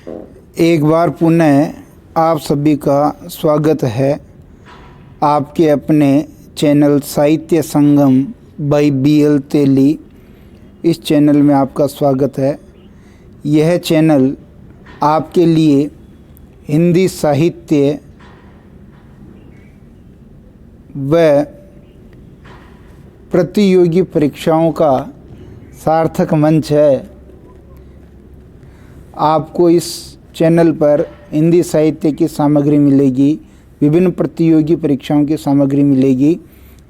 एक बार पुनः आप सभी का स्वागत है आपके अपने चैनल साहित्य संगम बाई BL तेली। इस चैनल में आपका स्वागत है। यह चैनल आपके लिए हिंदी साहित्य व प्रतियोगी परीक्षाओं का सार्थक मंच है। आपको इस चैनल पर हिंदी साहित्य की सामग्री मिलेगी, विभिन्न प्रतियोगी परीक्षाओं की सामग्री मिलेगी।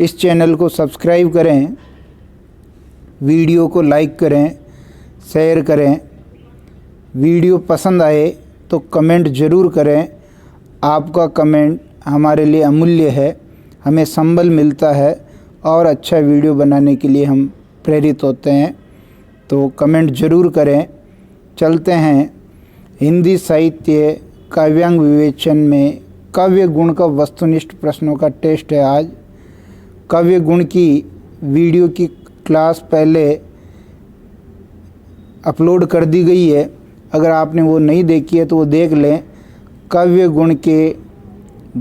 इस चैनल को सब्सक्राइब करें, वीडियो को लाइक करें, शेयर करें। वीडियो पसंद आए तो कमेंट ज़रूर करें। आपका कमेंट हमारे लिए अमूल्य है, हमें संबल मिलता है और अच्छा वीडियो बनाने के लिए हम प्रेरित होते हैं। तो कमेंट ज़रूर करें। चलते हैं हिंदी साहित्य काव्यांग विवेचन में काव्य गुण का वस्तुनिष्ठ प्रश्नों का टेस्ट है। आज काव्य गुण की वीडियो की क्लास पहले अपलोड कर दी गई है। अगर आपने वो नहीं देखी है तो वो देख लें। काव्य गुण के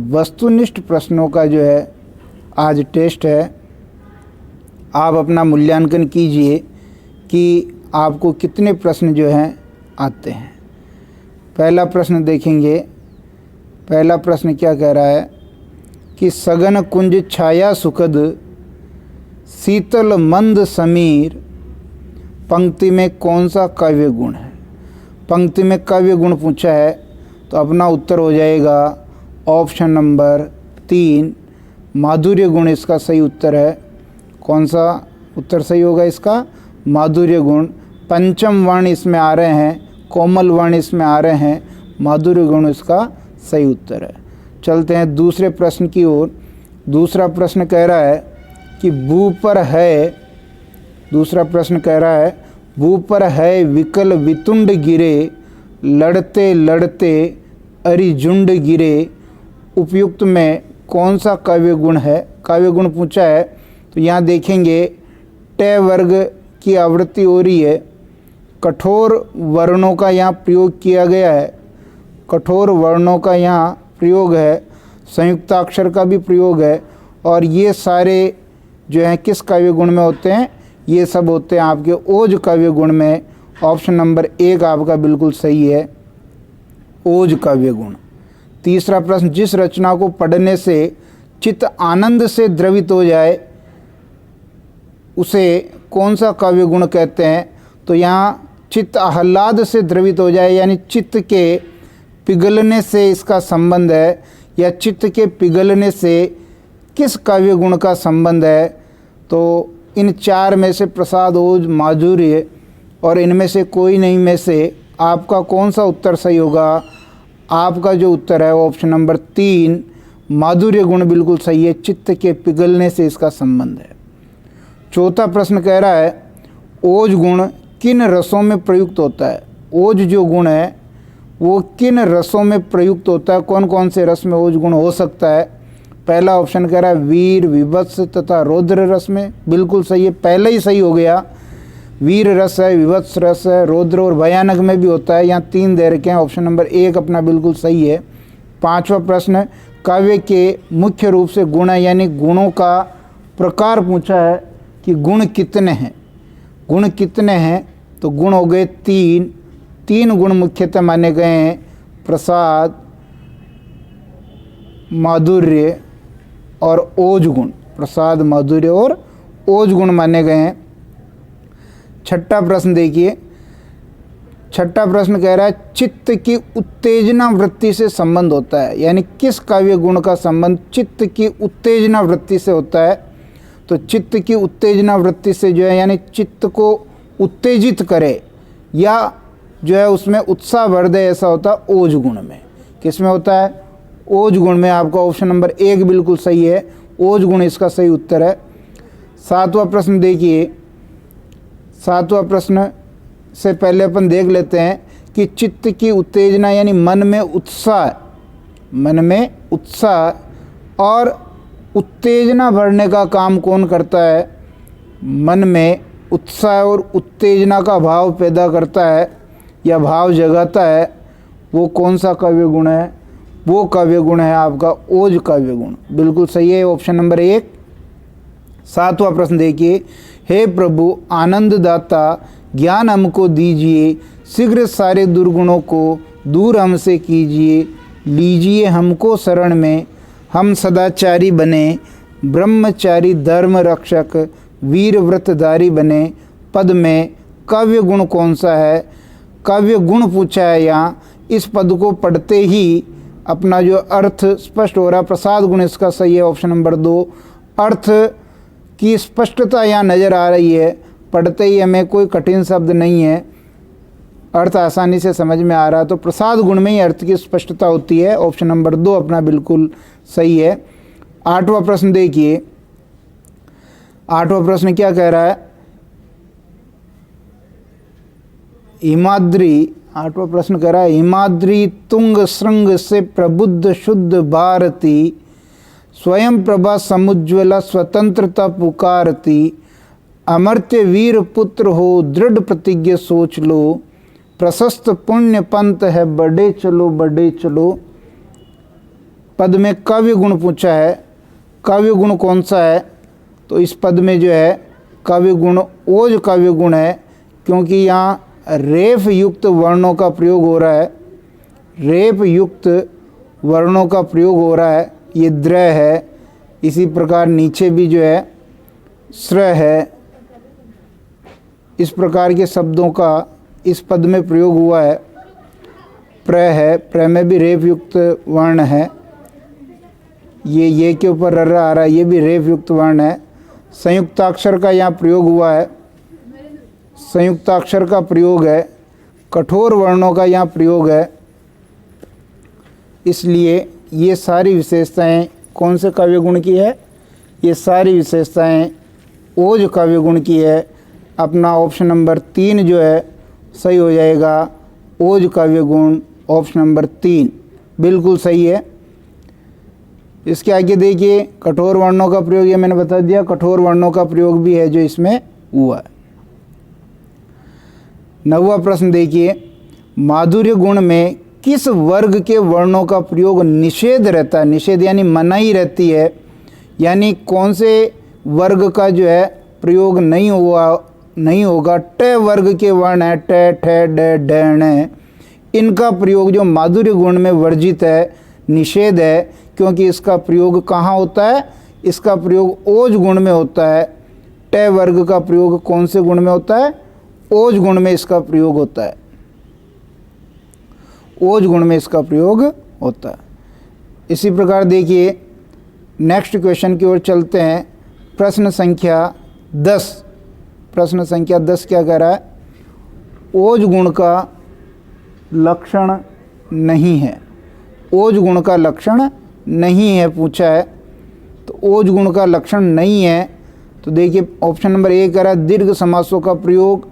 वस्तुनिष्ठ प्रश्नों का जो है आज टेस्ट है। आप अपना मूल्यांकन कीजिए कि आपको कितने प्रश्न जो हैं आते हैं। पहला प्रश्न देखेंगे। पहला प्रश्न क्या कह रहा है कि सघन कुंज छाया सुखद शीतल मंद समीर पंक्ति में कौन सा काव्य गुण है। पंक्ति में काव्य गुण पूछा है तो अपना उत्तर हो जाएगा ऑप्शन नंबर 3 माधुर्य गुण इसका सही उत्तर है। कौन सा उत्तर सही होगा इसका? माधुर्य गुण। पंचम वर्ण इसमें आ रहे हैं, कोमल वर्ण इसमें आ रहे हैं, माधुर्य गुण इसका सही उत्तर है। चलते हैं दूसरे प्रश्न की ओर। दूसरा प्रश्न कह रहा है कि भू पर है, दूसरा प्रश्न कह रहा है भू पर है विकल वितुंड गिरे लड़ते लड़ते अरिजुंड गिरे उपयुक्त में कौन सा काव्य गुण है। काव्य गुण पूछा है तो यहाँ देखेंगे ट वर्ग की आवृत्ति हो रही है। कठोर वर्णों का यहाँ प्रयोग किया गया है, कठोर वर्णों का यहाँ प्रयोग है, संयुक्ताक्षर का भी प्रयोग है। और ये सारे जो हैं किस काव्य गुण में होते हैं? ये सब होते हैं आपके ओज काव्य गुण में। ऑप्शन नंबर 1 आपका बिल्कुल सही है, ओज काव्य गुण। तीसरा प्रश्न, जिस रचना को पढ़ने से चित्त आनंद से द्रवित हो जाए उसे कौन सा काव्य गुण कहते हैं। तो यहाँ चित्त आह्लाद से द्रवित हो जाए यानी चित्त के पिघलने से इसका संबंध है, या चित्त के पिघलने से किस काव्य गुण का संबंध है। तो इन 4 में से प्रसाद, ओज, माधुर्य और इनमें से कोई नहीं में से आपका कौन सा उत्तर सही होगा? आपका जो उत्तर है ऑप्शन नंबर 3 माधुर्य गुण बिल्कुल सही है। चित्त के पिघलने से इसका संबंध है। चौथा प्रश्न कह रहा है ओज गुण किन रसों में प्रयुक्त होता है। ओज जो गुण है वो किन रसों में प्रयुक्त होता है, कौन कौन से रस में ओज गुण हो सकता है। पहला ऑप्शन कह रहा है वीर, विभत्स तथा रौद्र रस में। बिल्कुल सही है, पहले ही सही हो गया। वीर रस है, विभत्स रस है, रौद्र और भयानक में भी होता है। यहाँ 3 दे रखे हैं, ऑप्शन नंबर 1 अपना बिल्कुल सही है। पांचवा प्रश्न, काव्य के मुख्य रूप से गुण है यानी गुणों का प्रकार पूछा है कि गुण कितने हैं। गुण कितने हैं? तो गुण हो गए 3 गुण मुख्यतः माने गए हैं, प्रसाद, माधुर्य और ओज गुण। प्रसाद, माधुर्य और ओज गुण माने गए हैं। छठा प्रश्न देखिए। छठा प्रश्न कह रहा है चित्त की उत्तेजना वृत्ति से संबंध होता है, यानी किस काव्य गुण का संबंध चित्त की उत्तेजना वृत्ति से होता है। तो चित्त की उत्तेजना वृत्ति से जो है यानी चित्त को उत्तेजित करे या जो है उसमें उत्साह भर दे, ऐसा होता है ओज गुण में। किस में होता है? ओज गुण में। आपका ऑप्शन नंबर 1 बिल्कुल सही है, ओज गुण इसका सही उत्तर है। 7वां प्रश्न देखिए। 7वां प्रश्न से पहले अपन देख लेते हैं कि चित्त की उत्तेजना यानी मन में उत्साह, मन में उत्साह और उत्तेजना भरने का काम कौन करता है? मन में उत्साह और उत्तेजना का भाव पैदा करता है या भाव जगाता है, वो कौन सा काव्य गुण है? वो काव्य गुण है आपका ओज काव्य गुण। बिल्कुल सही है ऑप्शन नंबर 1। 7वां प्रश्न देखिए, हे प्रभु आनंददाता ज्ञान हमको दीजिए, शीघ्र सारे दुर्गुणों को दूर हमसे कीजिए, लीजिए हमको शरण में, हम सदाचारी बने, ब्रह्मचारी धर्म रक्षक, वीर व्रतधारी बने। पद में काव्य गुण कौन सा है? काव्य गुण पूछा है यहाँ। इस पद को पढ़ते ही अपना जो अर्थ स्पष्ट हो रहा है, प्रसाद गुण इसका सही है ऑप्शन नंबर 2। अर्थ की स्पष्टता यहाँ नज़र आ रही है, पढ़ते ही हमें कोई कठिन शब्द नहीं है, अर्थ आसानी से समझ में आ रहा है, तो प्रसाद गुण में ही अर्थ की स्पष्टता होती है। ऑप्शन नंबर 2 अपना बिल्कुल सही है। 8वां प्रश्न देखिए, 8वां प्रश्न क्या कह रहा है? हिमाद्री, 8वां प्रश्न कह रहा है, हिमाद्री तुंग श्रृंग से प्रबुद्ध शुद्ध भारती, स्वयं प्रभा समुज्ज्वला स्वतंत्रता पुकारती, अमर्त्य वीर पुत्र हो दृढ़ प्रतिज्ञ सोच लो, प्रशस्त पुण्य पंथ है बढ़े चलो बढ़े चलो। पद में काव्य गुण पूछा है, काव्य गुण कौन सा है? तो इस पद में जो है काव्य गुण ओज काव्य गुण है, क्योंकि यहाँ रेफ युक्त वर्णों का प्रयोग हो रहा है, रेफ युक्त वर्णों का प्रयोग हो रहा है। ये द्र है, इसी प्रकार नीचे भी जो है स्र है, इस प्रकार के शब्दों का इस पद में प्रयोग हुआ है। प्र है, प्र में भी रेफ युक्त वर्ण है, ये के ऊपर र आ रहा है, ये भी रेफ युक्त वर्ण है। संयुक्ताक्षर का यहाँ प्रयोग हुआ है, संयुक्ताक्षर का प्रयोग है, कठोर वर्णों का यहाँ प्रयोग है, इसलिए ये सारी विशेषताएं कौन से काव्य गुण की है? ये सारी विशेषताएं ओज काव्य गुण की है। अपना ऑप्शन नंबर 3 जो है सही हो जाएगा, ओज काव्य गुण ऑप्शन नंबर 3 बिल्कुल सही है। इसके आगे देखिए, कठोर वर्णों का प्रयोग, ये मैंने बता दिया, कठोर वर्णों का प्रयोग भी है जो इसमें हुआ है। 9वां प्रश्न देखिए, माधुर्य गुण में किस वर्ग के वर्णों का प्रयोग निषेध रहता है? निषेध यानी मनाही रहती है, यानी कौन से वर्ग का जो है प्रयोग नहीं होगा? ट वर्ग के वर्ण है, ट ठ ड ढ ण, इनका प्रयोग जो माधुर्य गुण में वर्जित है, निषेध है, क्योंकि इसका प्रयोग कहाँ होता है? इसका प्रयोग ओज गुण में होता है। ट वर्ग का प्रयोग कौन से गुण में होता है? ओज गुण में इसका प्रयोग होता है, ओज गुण में इसका प्रयोग होता है। इसी प्रकार देखिए, नेक्स्ट क्वेश्चन की ओर चलते हैं। प्रश्न संख्या 10, प्रश्न संख्या 10 क्या कह रहा है? ओज गुण का लक्षण नहीं है, ओज गुण का लक्षण नहीं है पूछा है। तो ओज गुण का लक्षण नहीं है, तो देखिए ऑप्शन नंबर 1 कह रहा है दीर्घ समासों का प्रयोग,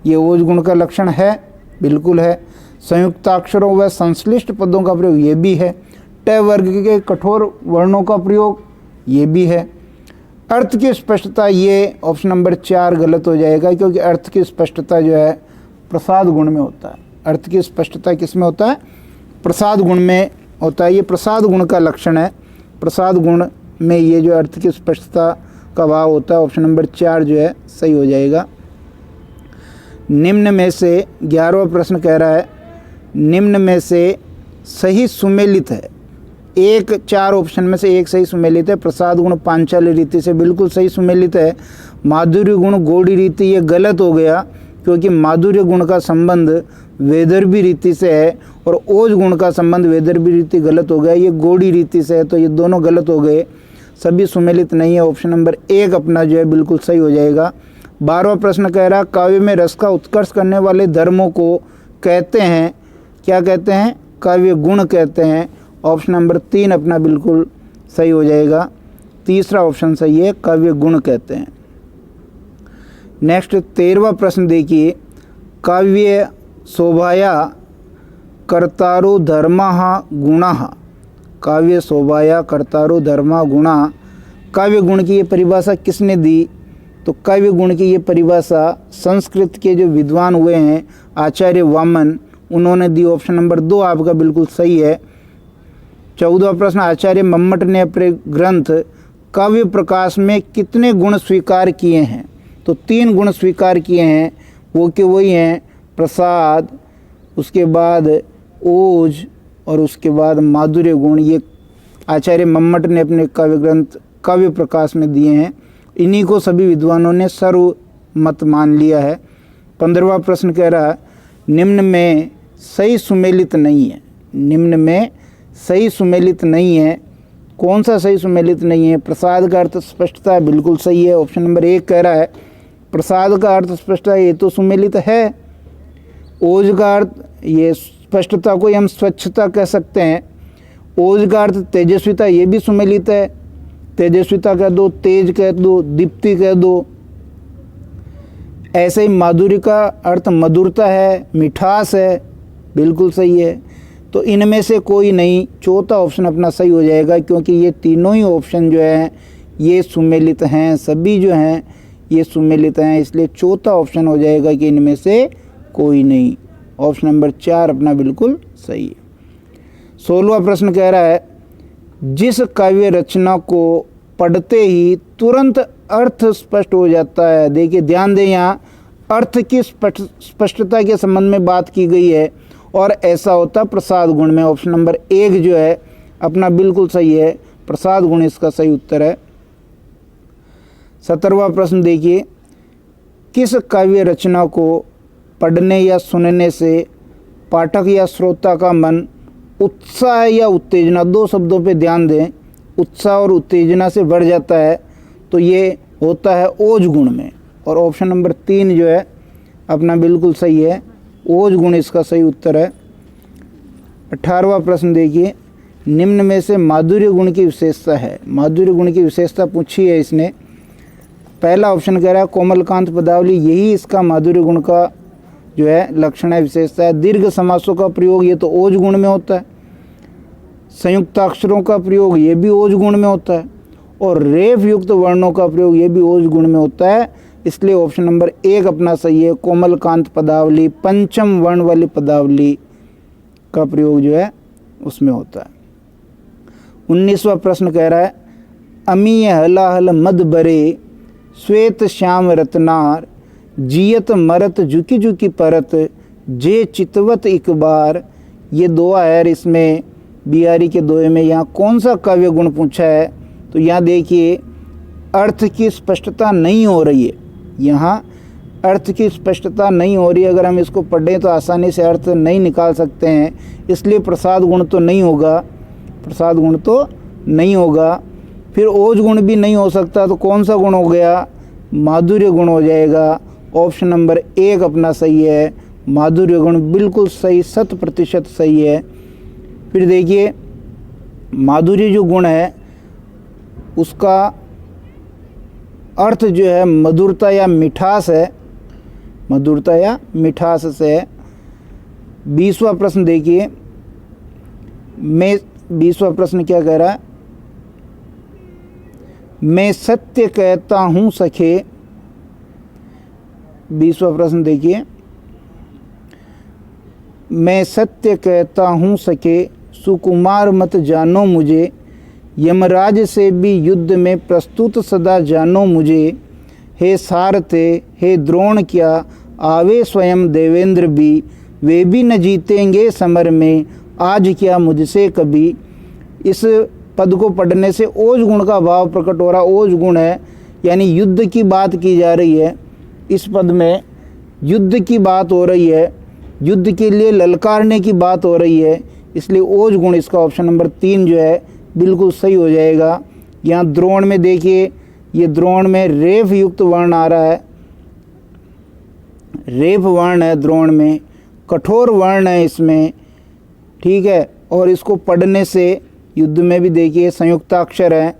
ये ओज गुण का लक्षण है, बिल्कुल है। संयुक्ताक्षरों व संश्लिष्ट पदों का प्रयोग, ये भी है। ट वर्ग के कठोर वर्णों का प्रयोग, ये भी है। अर्थ की स्पष्टता, ये ऑप्शन नंबर 4 गलत हो जाएगा, क्योंकि अर्थ की स्पष्टता जो है प्रसाद गुण में होता है। अर्थ की स्पष्टता किस में होता है? प्रसाद गुण में होता है, ये प्रसाद गुण का लक्षण है। प्रसाद गुण में ये जो अर्थ की स्पष्टता का भाव होता है, ऑप्शन नंबर 4 जो है सही हो जाएगा। निम्न में से 11वां प्रश्न कह रहा है, निम्न में से सही सुमेलित है, 4 ऑप्शन में से एक सही सुमेलित है। प्रसाद गुण पांचाली रीति से बिल्कुल सही सुमेलित है। माधुर्य गुण गौड़ी रीति, ये गलत हो गया, क्योंकि माधुर्य गुण का संबंध वेदर्भी रीति से है और ओज गुण का संबंध वेदर्भी रीति गलत हो गया, ये गौड़ी रीति से है, तो ये दोनों गलत हो गए, सभी सुमेलित नहीं है। ऑप्शन नंबर 1 अपना जो है बिल्कुल सही हो जाएगा। 12वां प्रश्न कह रहा, काव्य में रस का उत्कर्ष करने वाले धर्मों को कहते हैं, क्या कहते हैं? काव्य गुण कहते हैं। ऑप्शन नंबर 3 अपना बिल्कुल सही हो जाएगा, तीसरा ऑप्शन सही है, काव्य गुण कहते हैं। नेक्स्ट 13वां प्रश्न देखिए, काव्य शोभाया कर्तारु धर्मः गुणः, काव्य शोभाया कर्तारु धर्मः गुणः, काव्य गुण की ये परिभाषा किसने दी? तो काव्य गुण की ये परिभाषा संस्कृत के जो विद्वान हुए हैं आचार्य वामन, उन्होंने दी ऑप्शन नंबर 2 आपका बिल्कुल सही है। 14वां प्रश्न, आचार्य मम्मट ने अपने ग्रंथ काव्य प्रकाश में कितने गुण स्वीकार किए हैं? तो 3 गुण स्वीकार किए हैं, वो के वही हैं प्रसाद, उसके बाद ओज और उसके बाद माधुर्य गुण। ये आचार्य मम्मट ने अपने काव्य ग्रंथ काव्य प्रकाश में दिए हैं। इन्हीं को सभी विद्वानों ने सर्वमत मान लिया है। 15वां प्रश्न कह रहा है निम्न में सही सुमेलित नहीं है। निम्न में सही सुमेलित नहीं है, कौन सा सही सुमेलित नहीं है? प्रसाद का अर्थ स्पष्टता बिल्कुल सही है, ऑप्शन नंबर 1 कह रहा है प्रसाद का अर्थ स्पष्टता, ये तो सुमेलित है। ओज का अर्थ, ये स्पष्टता को हम स्वच्छता कह सकते हैं। ओज का अर्थ तेजस्विता, ये भी सुमेलित है। तेजस्विता कह दो, तेज कह दो, दीप्ति कह दो। ऐसे ही माधुर्य का अर्थ मधुरता है, मिठास है, बिल्कुल सही है। तो इनमें से कोई नहीं, चौथा ऑप्शन अपना सही हो जाएगा, क्योंकि ये तीनों ही ऑप्शन जो हैं ये सुमेलित हैं, सभी जो हैं ये सुमेलित हैं, इसलिए चौथा ऑप्शन हो जाएगा कि इनमें से कोई नहीं। ऑप्शन नंबर 4 अपना बिल्कुल सही है। 16वां प्रश्न कह रहा है जिस काव्य रचना को पढ़ते ही तुरंत अर्थ स्पष्ट हो जाता है। देखिए ध्यान दें, यहाँ अर्थ की स्पष्टता के संबंध में बात की गई है और ऐसा होता प्रसाद गुण में। ऑप्शन नंबर 1 जो है अपना बिल्कुल सही है, प्रसाद गुण इसका सही उत्तर है। 17वां प्रश्न देखिए, किस काव्य रचना को पढ़ने या सुनने से पाठक या श्रोता का मन उत्साह या उत्तेजना, 2 शब्दों पे ध्यान दें, उत्साह और उत्तेजना से बढ़ जाता है? तो ये होता है ओज गुण में, और ऑप्शन नंबर 3 जो है अपना बिल्कुल सही है, ओज गुण इसका सही उत्तर है। 18वां प्रश्न देखिए, निम्न में से माधुर्य गुण की विशेषता है। माधुर्य गुण की विशेषता पूछी है इसने। पहला ऑप्शन कह रहा है कोमलकांत पदावली, यही इसका माधुर्य गुण का जो है लक्षण है, विशेषता है। दीर्घ समासों का प्रयोग ये तो ओज गुण में होता है। संयुक्ताक्षरों का प्रयोग ये भी ओज गुण में होता है, और रेफ युक्त वर्णों का प्रयोग ये भी ओज गुण में होता है, इसलिए ऑप्शन नंबर 1 अपना सही है। कोमलकांत पदावली, पंचम वर्ण वाली पदावली का प्रयोग जो है उसमें होता है। 19वां प्रश्न कह रहा है अमीय हलाहल मद बरे श्वेत श्याम रत्नार जियत मरत झुकी झुकी परत जे चितवत एक बार। ये दोहा है, इसमें बिहारी के दोहे में यहाँ कौन सा काव्य गुण पूछा है? तो यहाँ देखिए अर्थ की स्पष्टता नहीं हो रही है, यहाँ अर्थ की स्पष्टता नहीं हो रही है। अगर हम इसको पढ़ें तो आसानी से अर्थ नहीं निकाल सकते हैं, इसलिए प्रसाद गुण तो नहीं होगा, प्रसाद गुण तो नहीं होगा। फिर ओज गुण भी नहीं हो सकता, तो कौन सा गुण हो गया? माधुर्य गुण हो जाएगा। ऑप्शन नंबर 1 अपना सही है, माधुर्य गुण बिल्कुल सही, 100% सही है। फिर देखिए माधुर्य जो गुण है उसका अर्थ जो है मधुरता या मिठास है, मधुरता या मिठास से है। 20वां प्रश्न देखिए, 20वां प्रश्न क्या कह रहा है? मैं सत्य कहता हूँ सखे। 20वां प्रश्न देखिए, मैं सत्य कहता हूँ सके सुकुमार मत जानो मुझे, यमराज से भी युद्ध में प्रस्तुत सदा जानो मुझे। हे सारथे हे द्रोण क्या आवे स्वयं देवेंद्र भी, वे भी न जीतेंगे समर में आज क्या मुझसे कभी। इस पद को पढ़ने से ओज गुण का भाव प्रकट हो रहा। ओज गुण है यानी युद्ध की बात की जा रही है, इस पद में युद्ध की बात हो रही है, युद्ध के लिए ललकारने की बात हो रही है, इसलिए ओज गुण इसका ऑप्शन नंबर 3 जो है बिल्कुल सही हो जाएगा। यहाँ द्रोण में देखिए, ये द्रोण में रेफ युक्त वर्ण आ रहा है, रेफ वर्ण है द्रोण में, कठोर वर्ण है इसमें, ठीक है। और इसको पढ़ने से युद्ध में भी देखिए संयुक्ताक्षर है,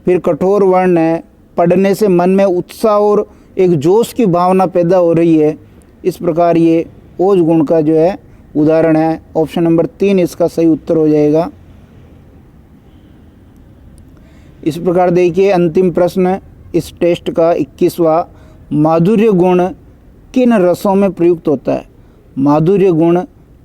फिर कठोर वर्ण है, पढ़ने से मन में उत्साह और एक जोश की भावना पैदा हो रही है। इस प्रकार ये ओज गुण का जो है उदाहरण है। ऑप्शन नंबर 3 इसका सही उत्तर हो जाएगा। इस प्रकार देखिए अंतिम प्रश्न इस टेस्ट का 21वां, माधुर्य गुण किन रसों में प्रयुक्त होता है? माधुर्य गुण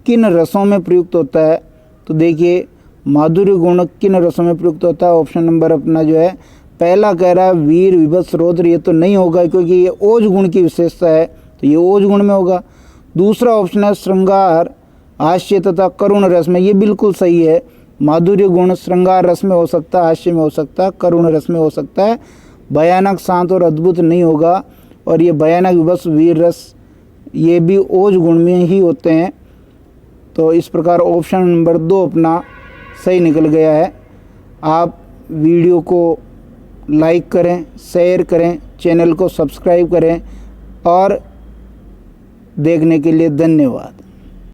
किन रसों में प्रयुक्त होता है? तो देखिए माधुर्य गुण किन रसों में प्रयुक्त होता है, ऑप्शन नंबर अपना जो है पहला कह रहा है वीर विभत्स रौद्र, ये तो नहीं होगा क्योंकि ये ओज गुण की विशेषता है, तो ये ओज गुण में होगा। दूसरा ऑप्शन है श्रृंगार हास्य तथा करुण रस में, ये बिल्कुल सही है। माधुर्य गुण श्रृंगार रस में हो सकता है, हास्य में हो सकता है, करुण रस में हो सकता है। भयानक शांत और अद्भुत नहीं होगा। और ये भयानक विभत्स वीर रस ये भी ओज गुण में ही होते हैं। तो इस प्रकार ऑप्शन नंबर 2 अपना सही निकल गया है। आप वीडियो को लाइक करें, शेयर करें, चैनल को सब्सक्राइब करें और देखने के लिए धन्यवाद।